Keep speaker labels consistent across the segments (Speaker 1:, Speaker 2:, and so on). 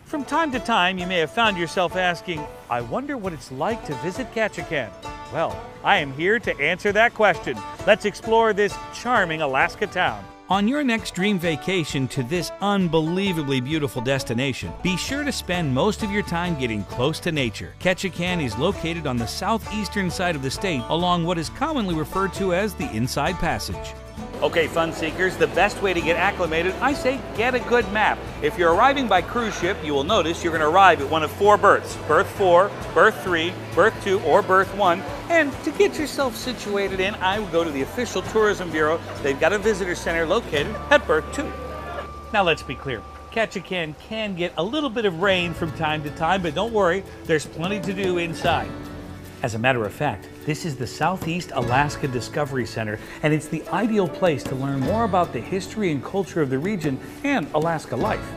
Speaker 1: From time to time, you may have found yourself asking, I wonder what it's like to visit Ketchikan. Well, I am here to answer that question. Let's explore this charming Alaska town. On your next dream vacation to this unbelievably beautiful destination, be sure to spend most of your time getting close to nature. Ketchikan is located on the southeastern side of the state along what is commonly referred to as the Inside Passage. Okay, fun seekers, the best way to get acclimated, I say get a good map. If you're arriving by cruise ship, you will notice you're going to arrive at one of 4 berths. Berth 4, berth 3, berth 2, or berth 1. And to get yourself situated in, I would go to the official tourism bureau. They've got a visitor center located at berth 2. Now let's be clear. Ketchikan can get a little bit of rain from time to time, but don't worry, there's plenty to do inside. As a matter of fact, this is the Southeast Alaska Discovery Center, and it's the ideal place to learn more about the history and culture of the region and Alaska life.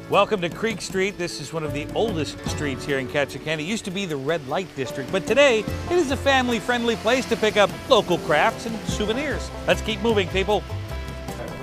Speaker 1: Welcome to Creek Street. This is one of the oldest streets here in Ketchikan. It used to be the Red Light District, but today it is a family-friendly place to pick up local crafts and souvenirs. Let's keep moving, people.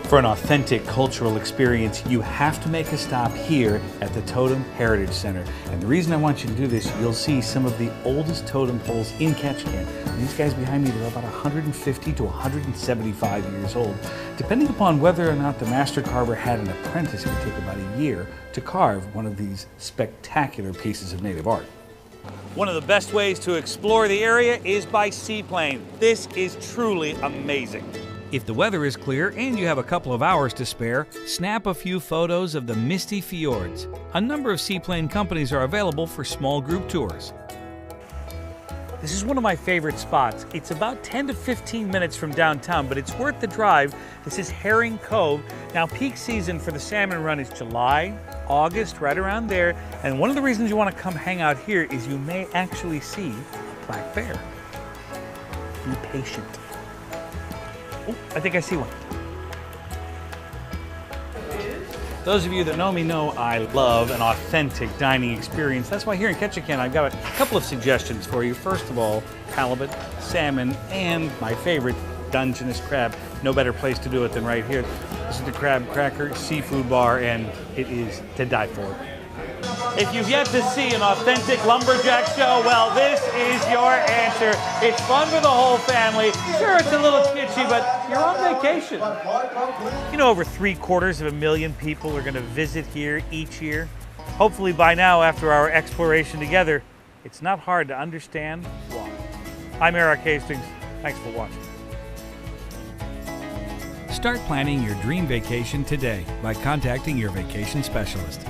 Speaker 1: For an authentic cultural experience, you have to make a stop here at the Totem Heritage Center. And the reason I want you to do this, you'll see some of the oldest totem poles in Ketchikan. These guys behind me, they're about 150 to 175 years old. Depending upon whether or not the master carver had an apprentice, it would take about a year to carve one of these spectacular pieces of native art. One of the best ways to explore the area is by seaplane. This is truly amazing. If the weather is clear and you have a couple of hours to spare, snap a few photos of the misty fjords. A number of seaplane companies are available for small group tours. This is one of my favorite spots. It's about 10 to 15 minutes from downtown, but it's worth the drive. This is Herring Cove. Now, peak season for the salmon run is July, August, right around there. And one of the reasons you want to come hang out here is you may actually see a black bear. Be patient. Oh, I think I see one. Those of you that know me know I love an authentic dining experience. That's why here in Ketchikan, I've got a couple of suggestions for you. First of all, halibut, salmon, and my favorite, Dungeness crab. No better place to do it than right here. This is the Crab Cracker Seafood Bar, and it is to die for. If you've yet to see an authentic lumberjack show, well, this is your answer. It's fun for the whole family. Sure, it's a little kitschy, but you're on vacation. You know, over 750,000 people are going to visit here each year. Hopefully by now, after our exploration together, it's not hard to understand why. I'm Eric Hastings. Thanks for watching. Start planning your dream vacation today by contacting your vacation specialist.